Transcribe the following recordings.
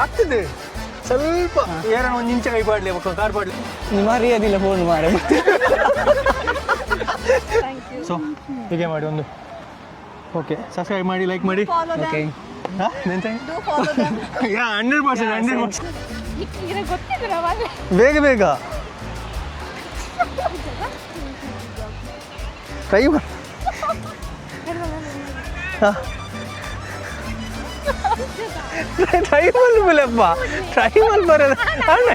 ಆಗ್ತದೆ ಸ್ವಲ್ಪ ಯಾರನ್ನ ಒಂದು ಇಂಚ ಕೈ ಪಾಡ್ಲಿ ಕಾರ್ ಪಾಡ್ಲಿ ಮರ್ಯಾದಿಲ್ಲ ಫೋನ್ ಮಾರ ಸೊ ಹೀಗೆ ಮಾಡಿ ಒಂದು ಓಕೆ ಸಬ್ಸ್ಕ್ರೈಬ್ ಮಾಡಿ ಲೈಕ್ ಮಾಡಿ ಓಕೆ ಹಾಂ 100% ಬೇಗ ಬೇಗ ಟ್ರೈ ಮಾಡಿ ಟ್ರೈಮಲ್ಬಲ್ಲಪ್ಪ ಟ್ರೈಮಲ್ ಬರೋದು ಅಣ್ಣ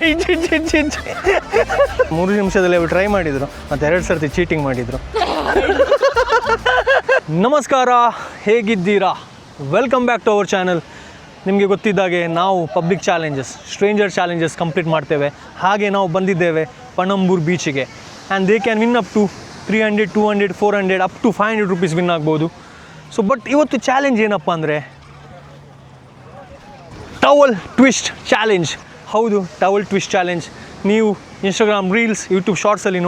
3 ನಿಮಿಷದಲ್ಲಿ ಅವ್ರು ಟ್ರೈ ಮಾಡಿದರು ಮತ್ತು 2 ಸರ್ತಿ ಚೀಟಿಂಗ್ ಮಾಡಿದರು. ನಮಸ್ಕಾರ, ಹೇಗಿದ್ದೀರಾ? Welcome back to our channel. ನಿಮಗೆ ಗೊತ್ತಿದ್ದಾಗೆ ನಾವು public challenges, stranger challenges complete ಮಾಡ್ತೇವೆ. ಹಾಗೆ ನಾವು ಬಂದಿದ್ದೇವೆ ಪಣಂಬೂರ್ ಬೀಚಿಗೆ. And they can win up to 300, 200, 400 up to 500 rupees win ಆಗ್ಬೋದು. ಸೊ ಬಟ್ ಇವತ್ತು ಚಾಲೆಂಜ್ ಏನಪ್ಪ ಅಂದರೆ ಟವಲ್ ಟ್ವಿಸ್ಟ್ ಚಾಲೆಂಜ್. ಹೌದು, ಟವಲ್ ಟ್ವಿಸ್ಟ್ ಚಾಲೆಂಜ್. ನೀವು ಇನ್ಸ್ಟಾಗ್ರಾಮ್ ರೀಲ್ಸ್, ಯೂಟ್ಯೂಬ್ ಶಾರ್ಟ್ಸಲ್ಲಿ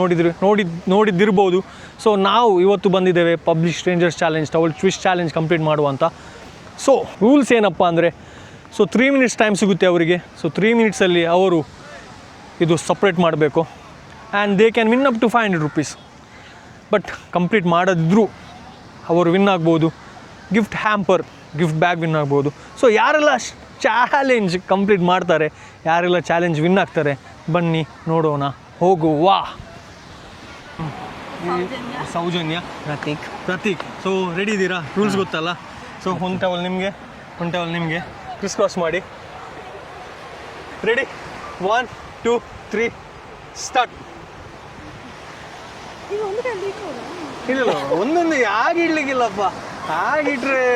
ನೋಡಿದ್ದಿರ್ಬೋದು. ಸೊ ನಾವು ಇವತ್ತು ಬಂದಿದ್ದೇವೆ public strangers challenge, towel twist challenge complete ಮಾಡುವಂಥ. ಸೊ ರೂಲ್ಸ್ ಏನಪ್ಪ ಅಂದರೆ, ಸೊ 3 minutes ಟೈಮ್ ಸಿಗುತ್ತೆ ಅವರಿಗೆ. ಸೊ 3 minutesಲ್ಲಿ ಅವರು ಇದು ಸಪ್ರೇಟ್ ಮಾಡಬೇಕು. And they can win up to 500 rupees. But complete ಮಾಡದಿದ್ದರೂ ಅವರು ವಿನ್ ಆಗ್ಬೋದು. Gift hamper, gift bag win ಆಗ್ಬೋದು. ಸೊ ಯಾರೆಲ್ಲ ಚಾಲೆಂಜ್ ಕಂಪ್ಲೀಟ್ ಮಾಡ್ತಾರೆ, ಯಾರೆಲ್ಲ ಚಾಲೆಂಜ್ ವಿನ್ ಆಗ್ತಾರೆ, ಬನ್ನಿ ನೋಡೋಣ, ಹೋಗುವ. ಸೌಜನ್ಯ, ಪ್ರತೀಕ್. ಸೊ ರೆಡಿ ಇದ್ದೀರಾ? ರೂಲ್ಸ್ ಗೊತ್ತಲ್ಲ. ಸೊ ಒಂದು ಟವಲ್ ನಿಮಗೆ ಕ್ರಿಸ್ ಕ್ರಾಸ್ ಮಾಡಿ. ರೆಡಿ? 1, 2, 3 ಸ್ಟಾರ್ಟ್. ಇಲ್ಲ, ಒಂದೊಂದು ಯಾಕೆ ಇಡ್ಲಿಕ್ಕಿಲ್ಲಪ್ಪ, ಹಾಗಿಟ್ರೆ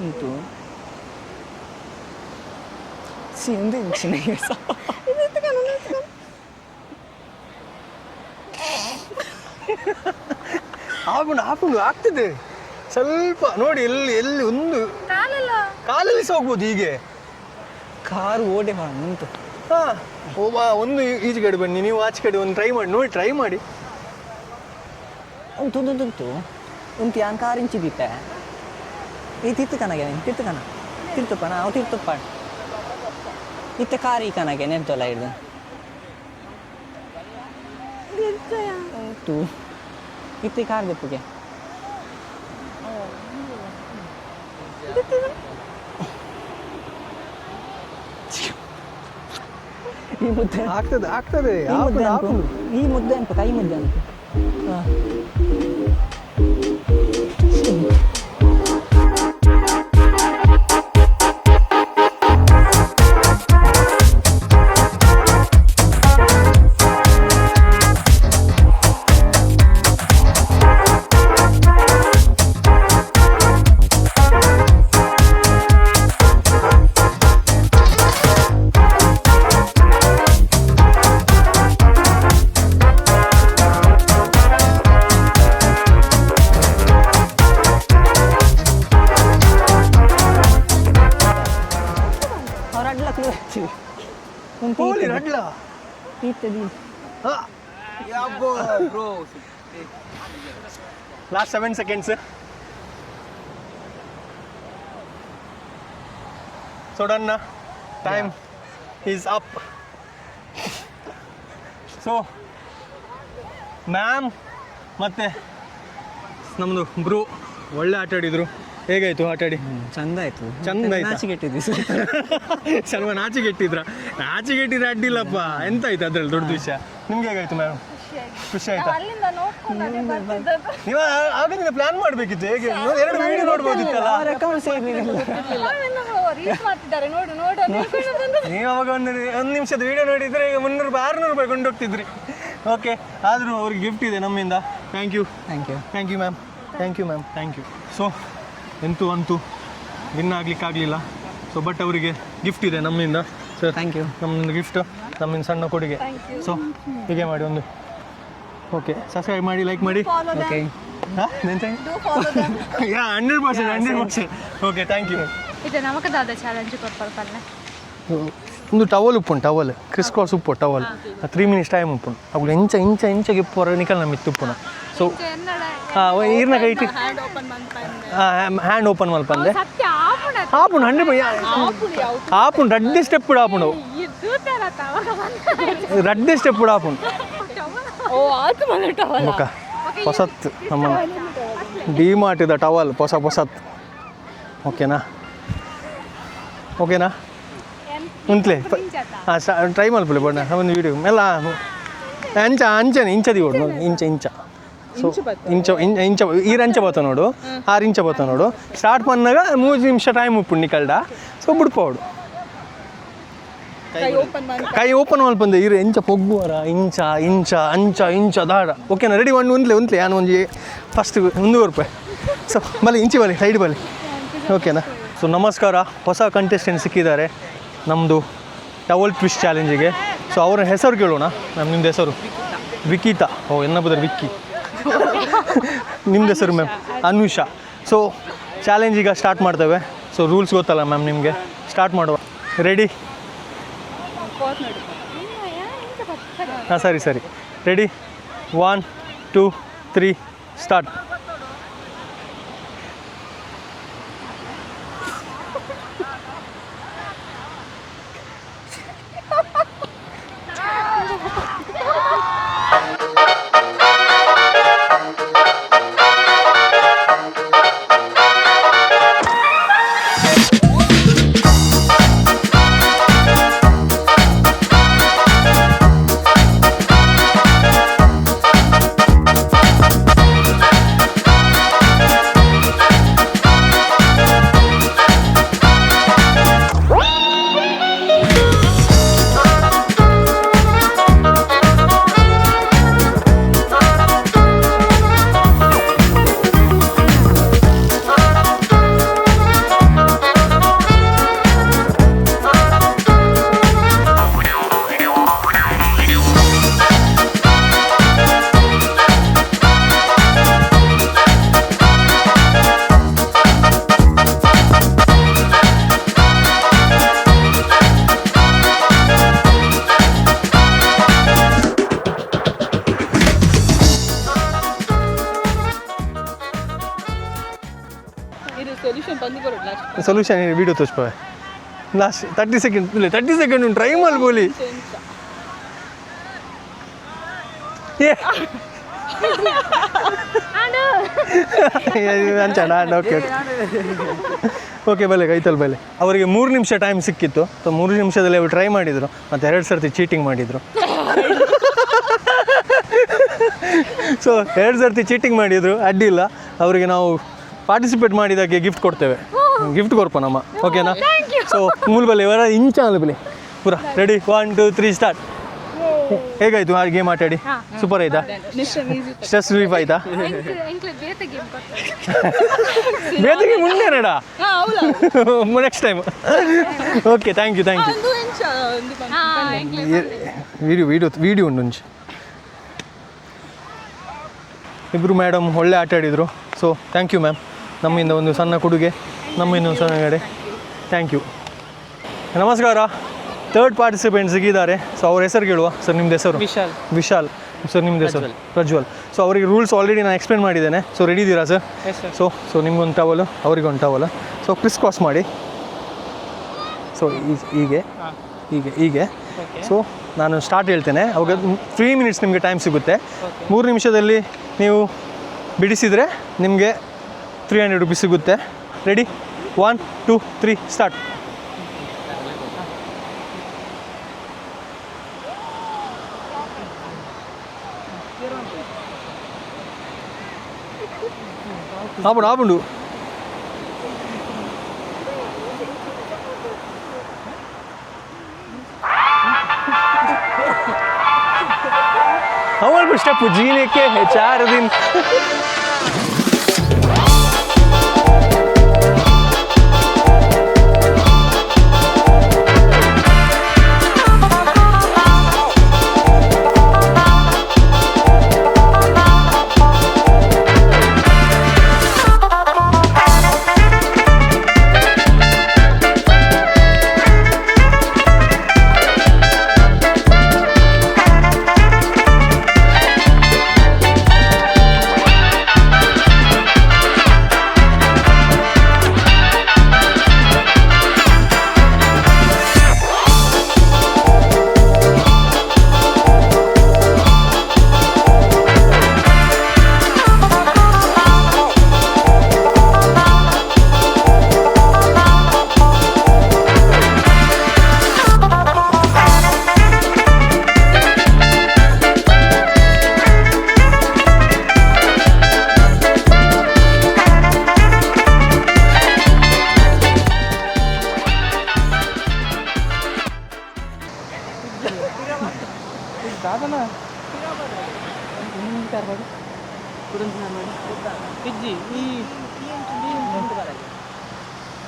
ಉಂಟು ಸಿಂಧು ಹಾಕೊಂಡು ಆಗ್ತದೆ ಸ್ವಲ್ಪ ನೋಡಿ. ಎಲ್ಲಿ ಒಂದು ಕಾಲಲ್ಲಿ ಸಹ ಹೋಗ್ಬೋದು. ಹೀಗೆ ಕಾರು ಓಡೆ ಉಂಟು. ಹಾಂ, ಒಂದು ಈಚೆ ಕಡೆ ಬನ್ನಿ, ನೀವು ಆಚೆ ಕಡೆ ಒಂದು ಟ್ರೈ ಮಾಡಿ. ಉಂಟು ಉಂಟು ಯಾನ್ ಕಾರು ಇಂಚಿದಿತ್ತೆ ಈ ತಿರ್ತಕನಗೆ ತಿರ್ತಪ್ಪಣ ಅವು ತಿರ್ತಪ್ಪ ಇತ್ತೆ ಕಾರು ಈ ಕನಗೆ ನೆನ್ತಲ್ಲ ಹಿಡ್ದು ಉಂಟು ಇತ್ತೆ ಕಾರ್ ದೆಪ್ಪಗೆ ಈ ಮುದ್ದೆ ಆಗ್ತದೆ ಈ ಮುದ್ದೆ ಅನ್ಪ ಕೈ ಮುದ್ದೆ ಅನ್ಪ. ಹಾಂ, Last 7 seconds. So done na? Time is up. So ma'am ಮತ್ತೆ ನಮ್ಮದು ಬ್ರೋ ಒಳ್ಳೆ ಆಟ ಆಡಿದ್ರು. ಹೇಗಾಯ್ತು ಆಟಾಡಿ? ಚಂದ ಆಯ್ತು. ನಾಚಿಗೆಟ್ಟಿದ್ವಿ ಸ್ವಲ್ಪ ನಾಚಿಗೆಟ್ಟಿದ್ರೆ ಅಡ್ಡಿಲ್ಲಪ್ಪ. ಎಂತ ಆಯ್ತು ಅದ್ರಲ್ಲಿ ದೊಡ್ಡ ವಿಷಯ? ನಿಮ್ಗೆ ಹೇಗಾಯ್ತು ಮ್ಯಾಮ್? ಖುಷಿ ಆಯ್ತಾ? ನೀವು ಆಗಿಂದ ಪ್ಲಾನ್ ಮಾಡಬೇಕಿತ್ತು. ಹೇಗೆ 2 ವಿಡಿಯೋ ನೋಡ್ಬೋದಿತ್ತಲ್ಲ. ನೀವು ಅವಾಗ ಒಂದು ನಿಮಿಷದ ವಿಡಿಯೋ ನೋಡಿದ್ರೆ ಈಗ 300-600 ರೂಪಾಯಿ ಕೊಂಡೋಗ್ತಿದ್ರಿ. ಓಕೆ, ಆದರೂ ಅವ್ರಿಗೆ ಗಿಫ್ಟ್ ಇದೆ ನಮ್ಮಿಂದ. Thank you ma'am. Thank you. So ಅಂತೂ ವಿನ್ ಆಗಲಿಕ್ಕಾಗಲಿಲ್ಲ. ಸೊ ಬಟ್ ಅವರಿಗೆ ಗಿಫ್ಟ್ ಇದೆ ನಮ್ಮಿಂದ. So thank you. ನಮ್ಮೊಂದು ಗಿಫ್ಟ್, ನಮ್ಮಿಂದ ಸಣ್ಣ ಕೊಡುಗೆ. ಸೊ ಹೀಗೆ ಮಾಡಿ ಒಂದು ಓಕೆ, ಸಬ್ಸ್ಕ್ರೈಬ್ ಮಾಡಿ, ಲೈಕ್ ಮಾಡಿ. ಓಕೆ, ಹಾಂ 100%. Okay, thank you. ಇದು ನಮಗೆ ದಾದ ಚಾಲೆಂಜ್ ಕೊಡ್ತಾರೆ. ಒಂದು ಟವಲ್ ಉಪ್ಪುಂಡು ಟವಲ್ ಕ್ರಿಸ್ ಕ್ರಾಸ್ ಉಪ್ಪು ಟವಲ್ 3 minutes ಟೈಮ್ ಉಪ್ಪುಂಡು ಅವು ಇಂಚ ಇಂಚ ಇಂಚಗೆ ಉಪ್ಪು ನಿಕಲ್ ನಮ್ಮ ಇತ್ತುಪ್ಪುನ ಸೊ ಈರ್ನ ಕೈ ಇಟ್ಟು ಹ್ಯಾಂಡ್ ಓಪನ್ ಮಲ್ಪಂದೆ ಆಪುಂಡು 100 ಆಪುಂಡು ರಡ್ಡೆ ಸ್ಟೆಪ್ ಆಪುಂಡು ರಡ್ಡೆ ಸ್ಟೆಪ್ ಆಪುಂಡು ಮುಖ ಹೊಸತ್ ನಮ್ಮ ಡಿಮಾರ್ಟಿದ ಟವಲ್ ಹೊಸತ್ ಓಕೆನಾ ಉಂಟ್ಲೆ ಹಾಂ ಟ್ರೈ ಮಲ್ಪಲೆ ಬಣ್ಣ ಒಂದು ವೀಡಿಯೋ ಎಲ್ಲ ಅಂಚನೆ ಇಂಚದಿ ಓಡು ಇಂಚ ಸೊ ಇಂಚ ಈರಂಚ ಬತ್ತ ನೋಡು 6 ಇಂಚ ಬತ್ತ ನೋಡು ಸ್ಟಾರ್ಟ್ ಪನ್ನಾಗ 3 ನಿಮಿಷ ಟೈಮ್ ಉಪ್ಪು ನಿಕಲ್ಡ ಸೊ ಬಿಡ್ಪೋಡು ಕೈ ಓಪನ್ ಮಲ್ಪಂದೆ ಇರು ಎಂಚ ಪೊಗ್ಗುವರ ಇಂಚ ದಾಡ ಓಕೆನಾ ರೆಡಿ ಉಂತ್ಲೆ ನಾನು ಒಂದು ಫಸ್ಟ್ 100 ರೂಪಾಯಿ ಸೊ ಬಲಿ ಇಂಚಿ ಬಲಿ ಸೈಡ್ ಬಲಿ ಓಕೆನಾ ಸೊ ನಮಸ್ಕಾರ ಹೊಸ ಕಂಟೆಸ್ಟೆಂಟ್ ಸಿಕ್ಕಿದ್ದಾರೆ ನಮ್ಮದು ಟವಲ್ ಟ್ವಿಸ್ಟ್ ಚಾಲೆಂಜಿಗೆ ಸೊ ಅವರ ಹೆಸರು ಕೇಳೋಣ ಮ್ಯಾಮ್ ನಿಮ್ಮದು ಹೆಸರು ವಿಕಿತಾ ಎನ್ನಬೋದ್ರ ವಿಕ್ಕಿ ನಿಮ್ಮದು ಹೆಸರು ಮ್ಯಾಮ್ ಅನ್ವಿಷಾ ಸೊ ಚಾಲೆಂಜ್ ಈಗ ಸ್ಟಾರ್ಟ್ ಮಾಡ್ತೇವೆ ಸೊ ರೂಲ್ಸ್ ಗೊತ್ತಲ್ಲ ಮ್ಯಾಮ್ ನಿಮಗೆ ಸ್ಟಾರ್ಟ್ ಮಾಡುವ ರೆಡಿ ಹಾಂ ಸರಿ ರೆಡಿ 1 2 3 ಸ್ಟಾರ್ಟ್ ಸೊಲ್ಯೂಷನ್ ವಿಡಿಯೋ ತೋರಿಸ್ಪವೆ ಲಾಸ್ಟ್ 30 ಸೆಕೆಂಡ್ ಟ್ರೈ ಮಾಡಿ ಬೋಲಿ ಅಂಚಣ್ಣ ಓಕೆ ಬಲೆ ಕೈತಲ್ ಬಲೆ ಅವರಿಗೆ 3 ನಿಮಿಷ ಟೈಮ್ ಸಿಕ್ಕಿತ್ತು ಸೊ 3 ನಿಮಿಷದಲ್ಲಿ ಅವರು ಟ್ರೈ ಮಾಡಿದರು ಮತ್ತು 2 ಸರ್ತಿ ಚೀಟಿಂಗ್ ಮಾಡಿದರು ಸೊ 2 ಸರ್ತಿ ಚೀಟಿಂಗ್ ಮಾಡಿದರು ಅಡ್ಡಿಲ್ಲ ಅವರಿಗೆ ನಾವು ಪಾರ್ಟಿಸಿಪೇಟ್ ಮಾಡಿದಾಗೆ ಗಿಫ್ಟ್ ಕೊಡ್ತೇವೆ ಗಿಫ್ಟ್ ಕೊಡ್ಪ ನಮ್ಮ ಓಕೆನಾ ಸೊ ಮೂಲ ಬಲೆ ಇವರ ಇಂಚ ಬಲೆ ಪೂರ ರೆಡಿ 1 2 3 ಸ್ಟಾರ್ಟ್ ಹೇಗಾಯ್ತು ಆ ಗೇಮ್ ಆಟಾಡಿ ಸೂಪರ್ ಆಯ್ತಾ ಸ್ಟ್ರೆಸ್ ರಿಲೀಫ್ ಆಯ್ತಾ ಬೇತಿಗೆ ಮುಂದೆ ನಡ next time okay thank you video ಉಂಡು ಒಂಚು ಇಬ್ಬರು ಮೇಡಮ್ ಒಳ್ಳೆ ಆಟ ಆಡಿದರು ಸೊ ಥ್ಯಾಂಕ್ ಯು ಮ್ಯಾಮ್ ನಮ್ಮಿಂದ ಒಂದು ಸಣ್ಣ ಕೊಡುಗೆ ನಮ್ಮಿಂದ ಒಂದು ಸಣ್ಣ ಕಡೆ ಥ್ಯಾಂಕ್ ಯು ನಮಸ್ಕಾರ 3rd ಪಾರ್ಟಿಸಿಪೆಂಟ್ ಸಿಗಿದ್ದಾರೆ ಸೊ ಅವ್ರ ಹೆಸರು ಕೇಳುವ ಸರ್ ನಿಮ್ಮದು ಹೆಸರು ವಿಶಾಲ್ ಸರ್ ನಿಮ್ಮದು ಹೆಸರು ಪ್ರಜ್ವಲ್ ಸೊ ಅವರಿಗೆ ರೂಲ್ಸ್ ಆಲ್ರೆಡಿ ನಾನು ಎಕ್ಸ್ಪ್ಲೇನ್ ಮಾಡಿದ್ದೇನೆ ಸೊ ರೆಡಿ ಇದ್ದೀರಾ ಸರ್ ಸೊ ನಿಮ್ಗೊಂದು ಟವಲು ಅವರಿಗೊಂದು ಟವಲು ಸೊ ಕ್ರಿಸ್ ಕ್ರಾಸ್ ಮಾಡಿ ಸೊ ಹೀಗೆ ಸೊ ನಾನು ಸ್ಟಾರ್ಟ್ ಹೇಳ್ತೇನೆ ಅವಾಗ 3 ಮಿನಿಟ್ಸ್ ನಿಮಗೆ ಟೈಮ್ ಸಿಗುತ್ತೆ 3 ನಿಮಿಷದಲ್ಲಿ ನೀವು ಬಿಡಿಸಿದರೆ ನಿಮಗೆ 300 ರೂಪೀಸ್ ಸಿಗುತ್ತೆ ರೆಡಿ 1 2 3 ಸ್ಟಾರ್ಟ್ ఆపుండు अव्वल स्टेप जीने के है 4 दिन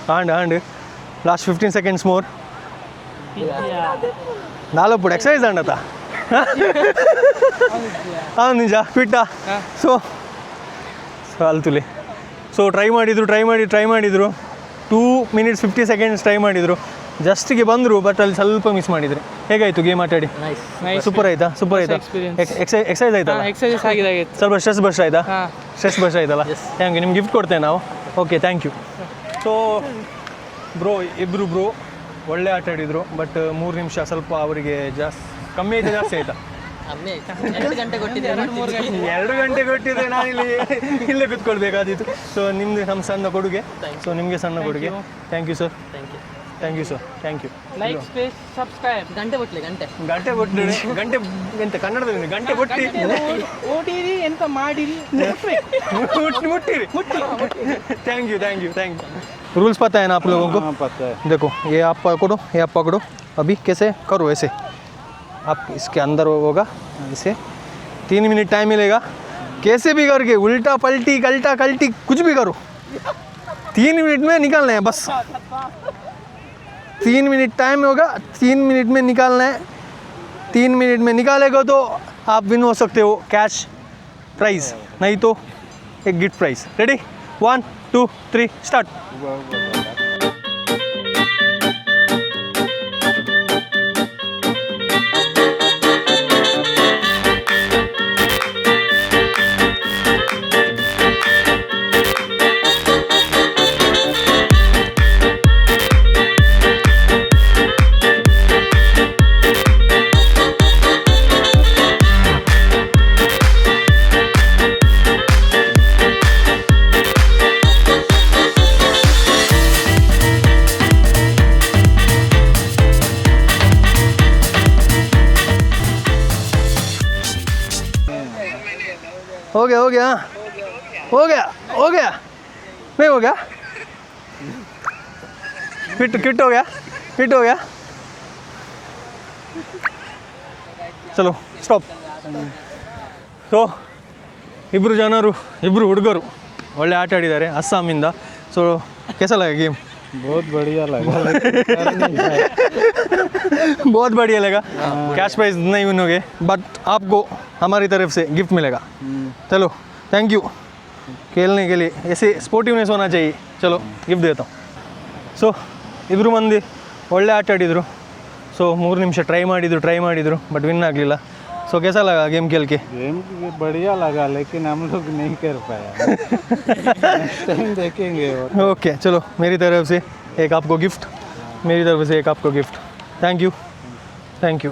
and last 15 seconds more. ನಾಲಪ್ಪುಡು exercise ಅಂಡತ್ತ ಹಾಂ ನಿಜ ಕ್ವಿಟ್ಟ ಸೊ ಅಲ್ತುಲಿ ಸೊ ಟ್ರೈ ಮಾಡಿದರು 2 minutes 50 seconds ಟ್ರೈ ಮಾಡಿದರು ಜಸ್ಟಿಗೆ ಬಂದರು ಬಟ್ ಅಲ್ಲಿ ಸ್ವಲ್ಪ ಮಿಸ್ ಮಾಡಿದ್ರು. ಹೇಗಾಯಿತು ಗೇಮ್ ಆಟಾಡಿ? ಸೂಪರ್ ಆಯ್ತಾ? ಎಕ್ಸಸೈಸ್ ಆಯ್ತಾ? ಎಕ್ಸಸೈಸ್ ಆಗಿದೆ. ಸ್ವಲ್ಪ ಸ್ಟ್ರೆಸ್ ಬಸ್ ಆಯ್ತಲ್ಲ? Thank you. ನಿಮ್ಗೆ ಗಿಫ್ಟ್ ಕೊಡ್ತೇವೆ ನಾವು. Okay, thank you. ಸೊ ಇಬ್ಬರು ಬ್ರೋ ಒಳ್ಳೆ ಆಟ ಆಡಿದರು, ಬಟ್ 3 ನಿಮಿಷ ಸ್ವಲ್ಪ ಅವರಿಗೆ ಕಮ್ಮಿ ಜಾಸ್ತಿ ಆಯ್ತಾ? 2 ಗಂಟೆ ಕೊಟ್ಟಿದ್ದೆ ನಾನು ಇಲ್ಲೇ ಕೂತ್ಕೊಳ್ಬೇಕಾದಿತ್ತು. ಸೊ ನಿಮ್ದು ನಮ್ಮ ಸಣ್ಣ ಕೊಡುಗೆ. ಸೊ ನಿಮಗೆ ಸಣ್ಣ ಕೊಡುಗೆ. Thank you sir. Thank you. Like, space, subscribe. ಗಂಟೆ ಎಂತ ಕನ್ನಡದಲ್ಲಿ ಗಂಟೆ ಕೊಟ್ಟಿ ಓಟಿರಿ ಎಂತ ಮಾಡಿರಿ मुट्टी. Thank you. रूल्स पता है ना आप लोगों को? हाँ, पता है. देखो ये आप पकड़ो अभी कैसे करो ऐसे, आप इसके अंदर होगा इसे 3 मिनट टाइम मिलेगा. कैसे भी करके उल्टा पलटी कल्टी कुछ भी करो, 3 मिनट में निकालना है बस. 3 मिनट टाइम होगा, 3 मिनट में निकालना है. 3 मिनट में निकालेगा तो आप विन हो सकते हो कैश प्राइज, नहीं तो एक गिफ्ट प्राइज. रेडी? 1 2 3 स्टार्ट. हो गया नहीं हो गया? किट हो गया. चलो स्टॉप. ಸೊ ಇಬ್ಬರು ಹುಡುಗರು ಒಳ್ಳೆ ಆಟ ಆಡಿದ್ದಾರೆ ಅಸ್ಸಾಮಿಂದ. ಸೊ कैसा लगा गेम? बहुत बढ़िया लगा. बहुत बढ़िया लगा. कैश प्राइज नहीं विनोगे, बट आपको हमारी तरफ से गिफ्ट मिलेगा. चलो थैंक यू. खेलने के लिए ऐसे स्पोर्टिवनेस होना चाहिए. चलो गिफ्ट देता हूँ. ಸೊ ಇಬ್ಬರು ಮಂದಿ ಒಳ್ಳೆ ಆಟ ಆಡಿದರು. ಸೊ 3 ನಿಮಿಷ ಟ್ರೈ ಮಾಡಿದರು ಬಟ್ ವಿನ್ ಆಗಲಿಲ್ಲ. सो कैसा लगा गेम खेल के? गेम बढ़िया लगा, लेकिन हम लोग नहीं कर पाया. नेक्स्ट टाइम देखेंगे. ओके चलो, मेरी तरफ से एक आपको गिफ्ट. Thank you.